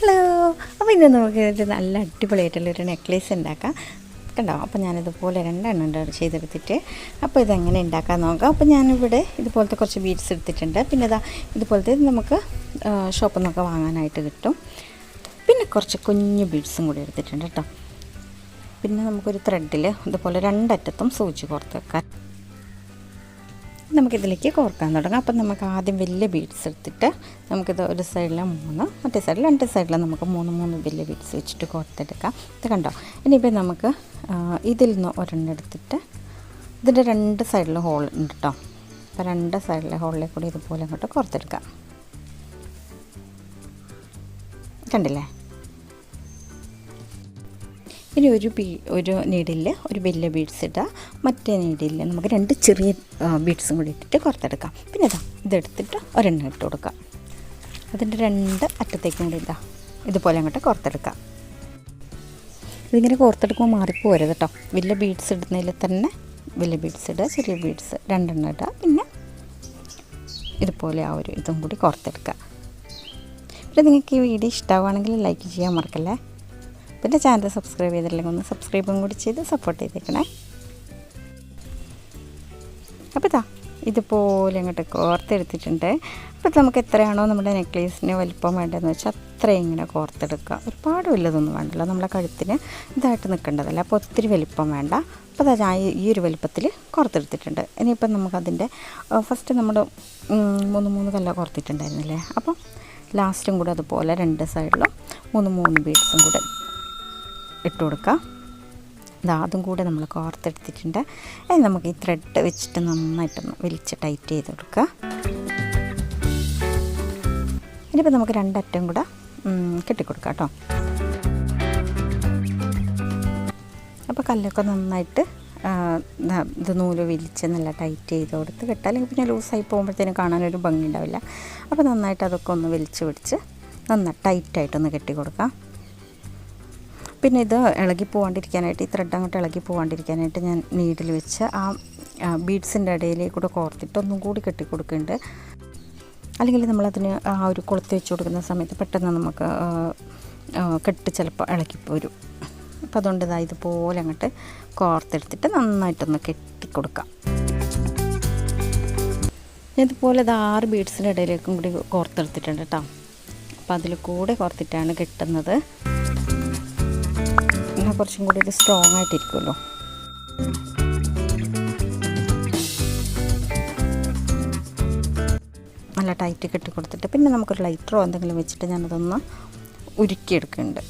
Hello, അപ്പോൾ ഇന്ന് നമുക്ക് ഒരു നല്ല അടിപൊളിയായിട്ടുള്ളൊരു നെക്ലേസ് ഉണ്ടാക്കാം. കണ്ടോ? അപ്പോൾ ഞാനിതുപോലെ 2 എണ്ണം ചെയ്തെടുത്തിട്ട് അപ്പോൾ ഇതെങ്ങനെ ഉണ്ടാക്കാൻ നോക്കാം. അപ്പോൾ ഞാനിവിടെ ഇതുപോലത്തെ കുറച്ച് ബീഡ്സ് എടുത്തിട്ടുണ്ട്. പിന്നെ ഇതുപോലത്തെ നമുക്ക് ഷോപ്പിൽ നിന്നൊക്കെ വാങ്ങാനായിട്ട് കിട്ടും. പിന്നെ കുറച്ച് കുഞ്ഞു ബീഡ്സും കൂടി എടുത്തിട്ടുണ്ട് കേട്ടോ. പിന്നെ നമുക്കൊരു ത്രെഡിൽ ഇതുപോലെ 2 അറ്റത്തും സൂചി കോർത്ത് വെക്കാം. നമുക്കിതിലേക്ക് കോർക്കാൻ തുടങ്ങാം. അപ്പം നമുക്ക് ആദ്യം വലിയ ബീഡ്സ് എടുത്തിട്ട് നമുക്കിത് ഒരു സൈഡിൽ 3, മറ്റേ സൈഡിൽ 2 സൈഡിൽ നമുക്ക് 3 വലിയ ബീഡ്സ് വെച്ചിട്ട് കോർത്തെടുക്കാം. ഇത് കണ്ടോ? ഇനിയിപ്പോൾ നമുക്ക് ഇതിൽ നിന്ന് ഒരെണ്ണം എടുത്തിട്ട് ഇതിൻ്റെ 2 സൈഡിൽ ഹോൾ ഉണ്ട് കേട്ടോ. അപ്പോൾ 2 സൈഡിലെ ഹോളിലേക്ക് കൂടി ഇതുപോലെ അങ്ങോട്ട് കോർത്തെടുക്കാം. കണ്ടില്ലേ? ഇനി ഒരു നീഡിൽ ഒരു വലിയ ബീഡ്സ് ഇടുക, മറ്റേ നീഡിൽ നമുക്ക് 2 ചെറിയ ബീഡ്സും കൂടി ഇട്ടിട്ട് കോർത്തെടുക്കാം. പിന്നെ ഇതെടുത്തിട്ട് ഒരെണ്ണം ഇട്ട് കൊടുക്കാം. അതിൻ്റെ 2 അറ്റത്തേക്കും കൂടി ഇതുപോലെ അങ്ങോട്ട് കോർത്തെടുക്കാം. ഇതിങ്ങനെ കോർത്തെടുക്കുമ്പോൾ മാറിപ്പോരുത് കേട്ടോ. വലിയ ബീഡ്സ് ഇടുന്നതിൽ തന്നെ വലിയ ബീഡ്സ് ഇടുക, ചെറിയ ബീഡ്സ് 2 എണ്ണം ഇടുക, പിന്നെ ഇതുപോലെ ഇതും കൂടി കോർത്തെടുക്കുക. പിന്നെ നിങ്ങൾക്ക് ഈ വീഡിയോ ഇഷ്ടമാവുകയാണെങ്കിൽ ലൈക്ക് ചെയ്യാൻ മറക്കല്ലേ. പിന്നെ ചാനൽ സബ്സ്ക്രൈബ് ചെയ്തിട്ടില്ലെങ്കിൽ ഒന്ന് സബ്സ്ക്രൈബും കൂടി ചെയ്ത് സപ്പോർട്ട് ചെയ്തേക്കണേ. അപ്പോൾ ഇതുപോലെ അങ്ങോട്ട് കോർത്തെടുത്തിട്ടുണ്ട്. അപ്പോൾ നമുക്ക് എത്രയാണോ നമ്മുടെ നെക്ലേസിന് വലിപ്പം വേണ്ടതെന്ന് വെച്ചാൽ അത്രയും ഇങ്ങനെ കോർത്തെടുക്കുക. ഒരുപാട് വലുതൊന്നും വേണ്ടല്ലോ, നമ്മളെ കഴുത്തിന് ഇതായിട്ട് നിൽക്കേണ്ടതല്ല. അപ്പോൾ ഒത്തിരി വലിപ്പം വേണ്ട. അപ്പോൾ ഞാൻ ഈ ഒരു വലിപ്പത്തിൽ കോർത്തെടുത്തിട്ടുണ്ട്. ഇനിയിപ്പം നമുക്കതിൻ്റെ ഫസ്റ്റ് നമ്മൾ 3 കല്ല കോർത്തിട്ടുണ്ടായിരുന്നില്ലേ. അപ്പോൾ ലാസ്റ്റും കൂടെ അതുപോലെ 2 സൈഡിലും 3 ബീഡ്സും കൂടെ ഇട്ട് കൊടുക്കുക. അതും കൂടെ നമ്മൾ കോർത്തെടുത്തിട്ടുണ്ട്. അത് നമുക്ക് ഈ ത്രെഡ് വെച്ചിട്ട് നന്നായിട്ടൊന്ന് വലിച്ച് ടൈറ്റ് ചെയ്ത് കൊടുക്കുക. ഇനിയിപ്പോൾ നമുക്ക് 2 അറ്റം കൂടെ കെട്ടിക്കൊടുക്കാം കേട്ടോ. അപ്പോൾ കല്ലൊക്കെ നന്നായിട്ട് ഇത് നൂല് വലിച്ച് നല്ല ടൈറ്റ് ചെയ്ത് കൊടുത്ത് കെട്ടാം. അല്ലെങ്കിൽ പിന്നെ ലൂസായി പോകുമ്പോഴത്തേനും കാണാനൊരു ഭംഗി ഉണ്ടാവില്ല. അപ്പോൾ നന്നായിട്ട് അതൊക്കെ ഒന്ന് വലിച്ച് പിടിച്ച് നന്നായി ടൈറ്റായിട്ടൊന്ന് കെട്ടി കൊടുക്കാം. പിന്നെ ഇത് ഇളകി പോകാണ്ടിരിക്കാനായിട്ട്, ഈ ത്രെഡ് അങ്ങോട്ട് ഇളകി പോകാണ്ടിരിക്കാനായിട്ട് ഞാൻ നീഡിൽ വെച്ച് ബീഡ്സിൻ്റെ ഇടയിലേക്ക് കൂടെ കോർത്തിട്ട് ഒന്നും കൂടി കെട്ടി കൊടുക്കുന്നുണ്ട്. അല്ലെങ്കിൽ നമ്മളതിന് ഒരു കൊളുത്തി വെച്ച് കൊടുക്കുന്ന സമയത്ത് പെട്ടെന്ന് നമുക്ക് കെട്ട് ചിലപ്പോൾ ഇളകിപ്പോരും. അപ്പോൾ അതുകൊണ്ട് ഇതുപോലെ അങ്ങോട്ട് കോർത്തെടുത്തിട്ട് നന്നായിട്ടൊന്ന് കെട്ടിക്കൊടുക്കാം. ഇതുപോലെ 6 ബീഡ്സിൻ്റെ ഇടയിലേക്കും കൂടി കോർത്തെടുത്തിട്ടുണ്ട് കേട്ടോ. അപ്പോൾ അതിൽ കൂടെ കോർത്തിട്ടാണ് കെട്ടുന്നത്. കുറച്ചും കൂടി ഇത് സ്ട്രോങ് ആയിട്ടിരിക്കുമല്ലോ. നല്ല ടൈറ്റ് കെട്ടി കൊടുത്തിട്ട് പിന്നെ നമുക്കൊരു ലൈറ്ററോ എന്തെങ്കിലും വെച്ചിട്ട് ഞാനതൊന്ന് ഉരുക്കിയെടുക്കുന്നുണ്ട്.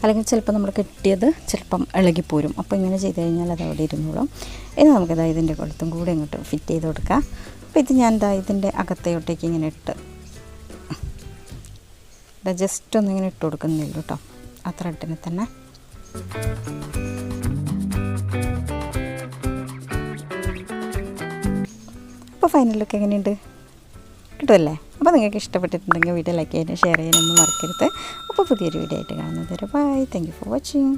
അല്ലെങ്കിൽ ചിലപ്പോൾ നമ്മൾ കെട്ടിയത് ചിലപ്പം ഇളകിപ്പോരും. അപ്പോൾ ഇങ്ങനെ ചെയ്ത് കഴിഞ്ഞാൽ അത് അവിടെ ഇരുന്നോളും. ഇനി നമുക്കത് ഇതിൻ്റെ കൊളുത്തും കൂടെ ഇങ്ങോട്ട് ഫിറ്റ് ചെയ്ത് കൊടുക്കാം. അപ്പോൾ ഇത് ഞാൻ ഇതിൻ്റെ അകത്തോട്ടേക്ക് ഇങ്ങനെ ഇട്ട് ജസ്റ്റ് ഒന്നിങ്ങനെ ഇട്ട് കൊടുക്കുന്നില്ല കേട്ടോ, ആ ത്രെഡിന് തന്നെ. അപ്പോൾ ഫൈനൽ ലുക്ക് എങ്ങനെയുണ്ട്? കിട്ടുമല്ലേ? അപ്പോൾ നിങ്ങൾക്ക് ഇഷ്ടപ്പെട്ടിട്ടുണ്ടെങ്കിൽ വീഡിയോ ലൈക്ക് ചെയ്യാനും ഷെയർ ചെയ്യാനൊന്നും മറക്കരുത്. അപ്പോൾ പുതിയൊരു വീഡിയോ ആയിട്ട് കാണുന്നത് വരെ bye. Thank you for watching.